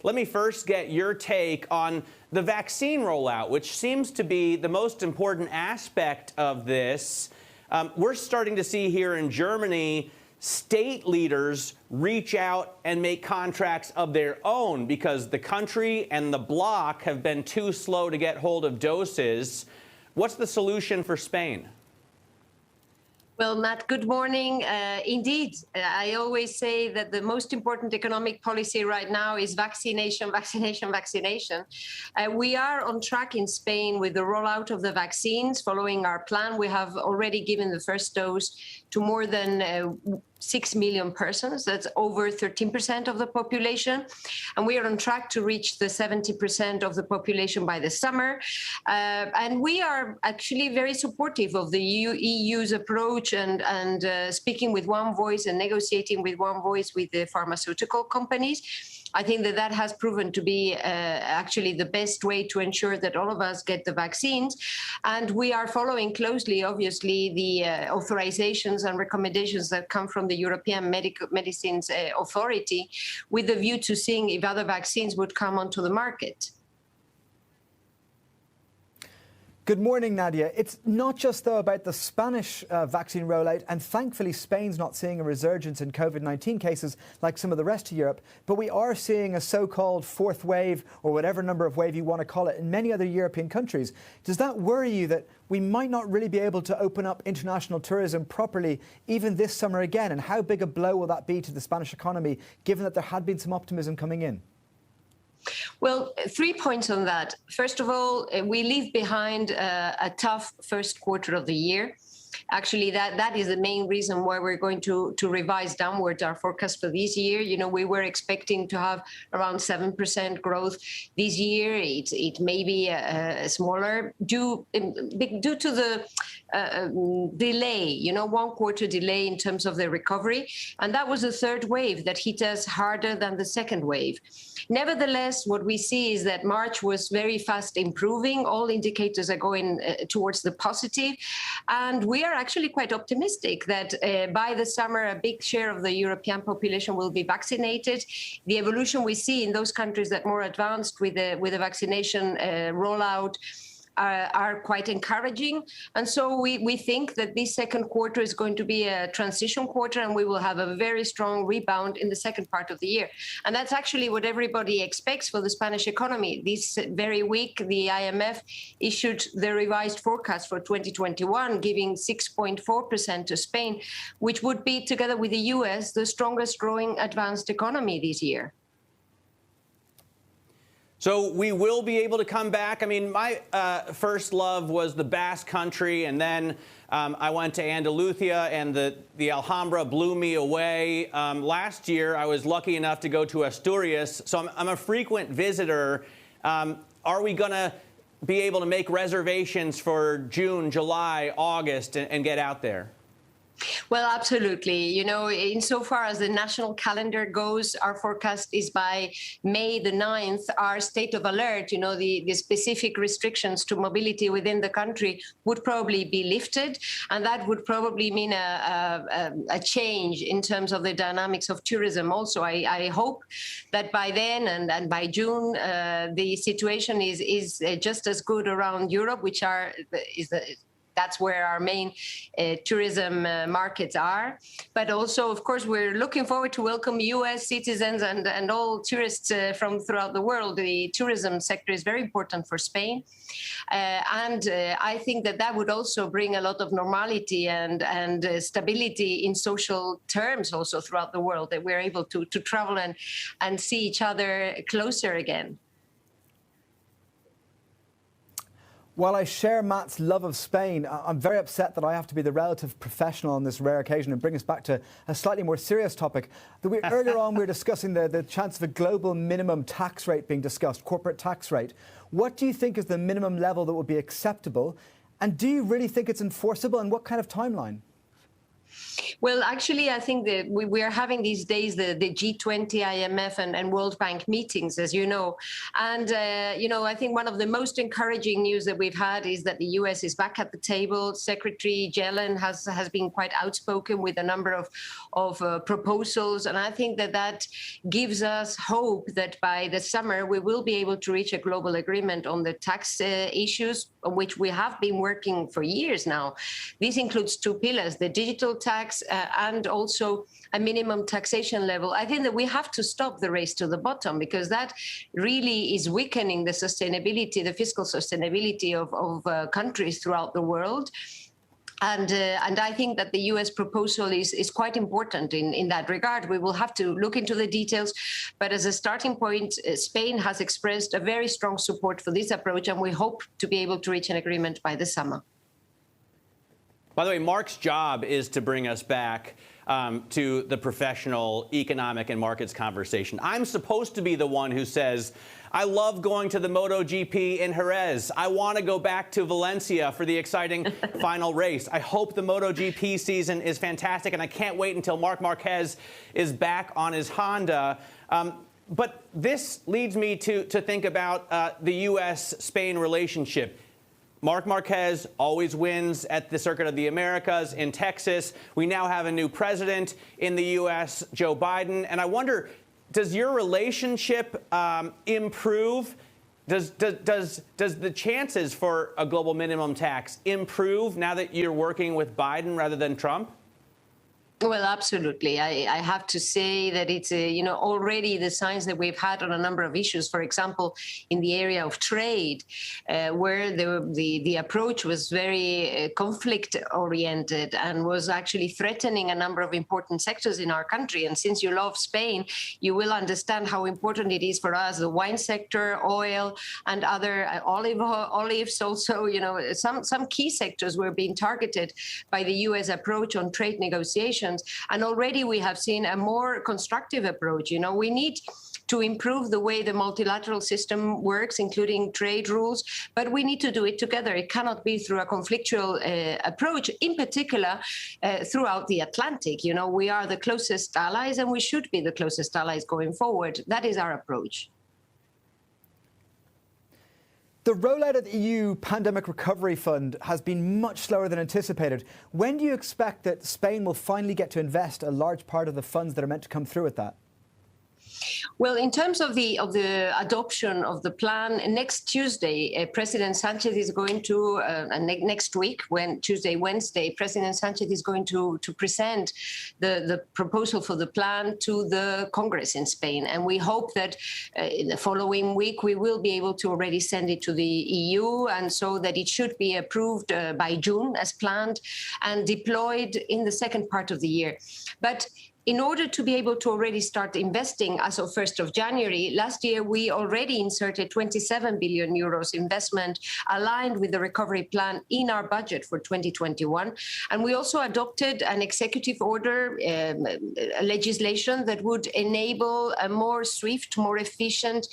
Let me first get your take on the vaccine rollout, which seems to be the most important aspect of this. We're starting to see here in Germany state leaders reach out and make contracts of their own because the country and the bloc have been too slow to get hold of doses. What's the solution for Spain? Well, Matt, good morning. Indeed, I always say that the most important economic policy right now is vaccination, vaccination, vaccination. We are on track in Spain with the rollout of the vaccines. Following our plan, we have already given the first dose to more than 6 million persons. That's over 13% of the population. And we are on track to reach the 70% of the population by the summer. And we are actually very supportive of the EU's approach and speaking with one voice and negotiating with one voice with the pharmaceutical companies. I think that that has proven to be actually the best way to ensure that all of us get the vaccines. And we are following closely, obviously, the authorizations and recommendations that come from the European Medicines Authority with the view to seeing if other vaccines would come onto the market. Good morning, Nadia. It's not just, though, about the Spanish vaccine rollout, and thankfully Spain's not seeing a resurgence in COVID-19 cases like some of the rest of Europe, but we are seeing a so-called fourth wave, or whatever number of wave you want to call it, in many other European countries. Does that worry you that we might not really be able to open up international tourism properly even this summer again? And how big a blow will that be to the Spanish economy, given that there had been some optimism coming in? Well, 3 points on that. First of all, we leave behind a tough first quarter of the year. Actually, that is the main reason why we're going to revise downwards our forecast for this year. You know, we were expecting to have around 7% growth this year. It may be smaller due to the delay, you know, 1 quarter delay in terms of the recovery. And that was the third wave that hit us harder than the second wave. Nevertheless, what we see is that March was very fast improving. All indicators are going towards the positive. And we are actually quite optimistic that by the summer, a big share of the European population will be vaccinated. The evolution we see in those countries that are more advanced with the vaccination rollout are quite encouraging. And so we think that this second quarter is going to be a transition quarter, and we will have a very strong rebound in the second part of the year. And that's actually what everybody expects for the Spanish economy. This very week, the IMF issued the revised forecast for 2021, giving 6.4% to Spain, which would be, together with the US, the strongest growing advanced economy this year. So we will be able to come back. I mean, my first love was the Basque Country, and then I went to Andalusia, and the Alhambra blew me away. Last year, I was lucky enough to go to Asturias, so I'm a frequent visitor. Are we going to be able to make reservations for June, July, August, and get out there? Well, absolutely. You know, insofar as the national calendar goes, our forecast is by May the 9th, our state of alert, you know, the specific restrictions to mobility within the country would probably be lifted. And that would probably mean a change in terms of the dynamics of tourism. Also, I hope that by then and by June, the situation is just as good around Europe, which that's where our main tourism markets are. But also, of course, we're looking forward to welcome US citizens and all tourists from throughout the world. The tourism sector is very important for Spain. And I think that would also bring a lot of normality and stability in social terms also throughout the world, that we're able to travel and see each other closer again. While I share Matt's love of Spain, I'm very upset that I have to be the relative professional on this rare occasion and bring us back to a slightly more serious topic. Earlier on, we were discussing the chance of a global minimum tax rate being discussed, corporate tax rate. What do you think is the minimum level that would be acceptable? And do you really think it's enforceable, and what kind of timeline? Well, actually, I think that we are having these days the G20, IMF, and World Bank meetings, as you know. And, I think one of the most encouraging news that we've had is that the US is back at the table. Secretary Yellen has been quite outspoken with a number of proposals. And I think that gives us hope that by the summer, we will be able to reach a global agreement on the tax issues, on which we have been working for years now. This includes two pillars, the digital tax and also a minimum taxation level. I think that we have to stop the race to the bottom, because that really is weakening the sustainability, the fiscal sustainability of countries throughout the world. And I think that the US proposal is quite important in that regard. We will have to look into the details. But as a starting point, Spain has expressed a very strong support for this approach, and we hope to be able to reach an agreement by the summer. By the way, Mark's job is to bring us back to the professional economic and markets conversation. I'm supposed to be the one who says, I love going to the MotoGP in Jerez. I want to go back to Valencia for the exciting final race. I hope the MotoGP season is fantastic, and I can't wait until Marc Marquez is back on his Honda. But this leads me to think about the U.S.-Spain relationship. Marc Marquez always wins at the Circuit of the Americas in Texas. We now have a new president in the U.S., Joe Biden. And I wonder, does your relationship improve? Does the chances for a global minimum tax improve now that you're working with Biden rather than Trump? Well, absolutely. I have to say that it's, already the signs that we've had on a number of issues, for example, in the area of trade, where the approach was very conflict-oriented and was actually threatening a number of important sectors in our country. And since you love Spain, you will understand how important it is for us, the wine sector, oil, and other olives also, some key sectors were being targeted by the U.S. approach on trade negotiations. And already we have seen a more constructive approach. We need to improve the way the multilateral system works, including trade rules, but we need to do it together. It cannot be through a conflictual approach, in particular throughout the Atlantic. We are the closest allies, and we should be the closest allies going forward. That is our approach. The rollout of the EU Pandemic Recovery Fund has been much slower than anticipated. When do you expect that Spain will finally get to invest a large part of the funds that are meant to come through with that? Well, in terms of the adoption of the plan, next Tuesday, President Sanchez is going to, next week, Wednesday, President Sanchez is going to present the proposal for the plan to the Congress in Spain. And we hope that in the following week, we will be able to already send it to the EU, and so that it should be approved by June as planned and deployed in the second part of the year. But in order to be able to already start investing as of 1st of January, last year we already inserted 27 billion euros investment aligned with the recovery plan in our budget for 2021. And we also adopted an executive order legislation that would enable a more swift, more efficient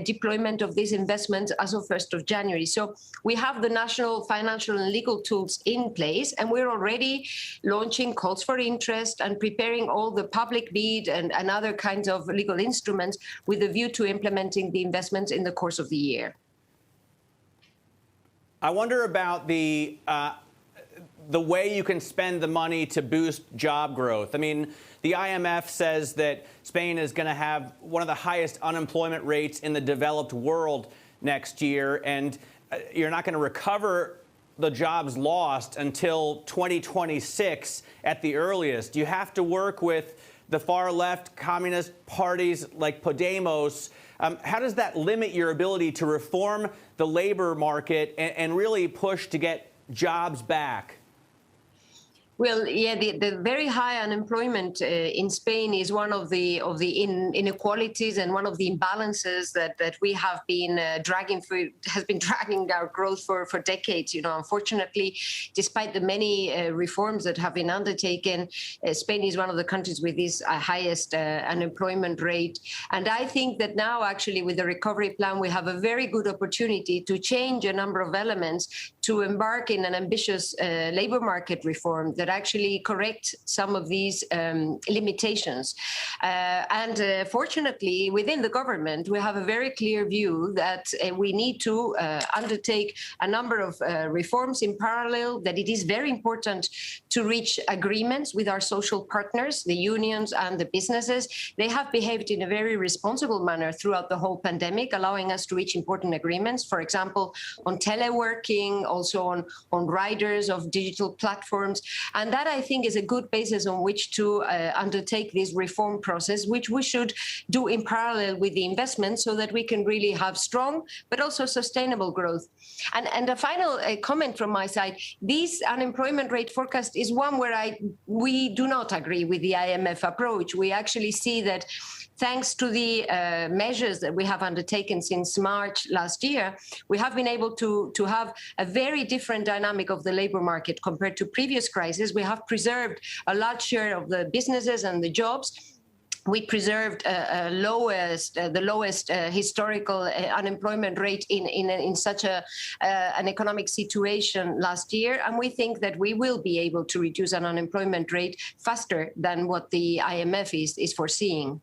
deployment of these investments as of 1st of January. So we have the national financial and legal tools in place, and we're already launching calls for interest and preparing all the public bid and other kinds of legal instruments with a view to implementing the investments in the course of the year. I wonder about the way you can spend the money to boost job growth. I mean, the IMF says that Spain is going to have one of the highest unemployment rates in the developed world next year, and you're not going to recover the jobs lost until 2026 at the earliest. You have to work with the far left communist parties like Podemos. How does that limit your ability to reform the labor market and really push to get jobs back? Well, yeah, the very high unemployment in Spain is one of the inequalities and one of the imbalances that we have been dragging our growth for decades. Unfortunately, despite the many reforms that have been undertaken, Spain is one of the countries with this highest unemployment rate. And I think that now, actually, with the recovery plan, we have a very good opportunity to change a number of elements to embark in an ambitious labor market reform that actually correct some of these limitations. And fortunately, within the government, we have a very clear view that we need to undertake a number of reforms in parallel, that it is very important to reach agreements with our social partners, the unions and the businesses. They have behaved in a very responsible manner throughout the whole pandemic, allowing us to reach important agreements, for example, on teleworking, also on riders of digital platforms. And that, I think, is a good basis on which to undertake this reform process, which we should do in parallel with the investment so that we can really have strong but also sustainable growth. And a final comment from my side, this unemployment rate forecast is one where we do not agree with the IMF approach. We actually see that thanks to the measures that we have undertaken since March last year, we have been able to have a very different dynamic of the labor market compared to previous crises. We have preserved a large share of the businesses and the jobs. We preserved the lowest historical unemployment rate in such an economic situation last year, and we think that we will be able to reduce an unemployment rate faster than what the IMF is foreseeing.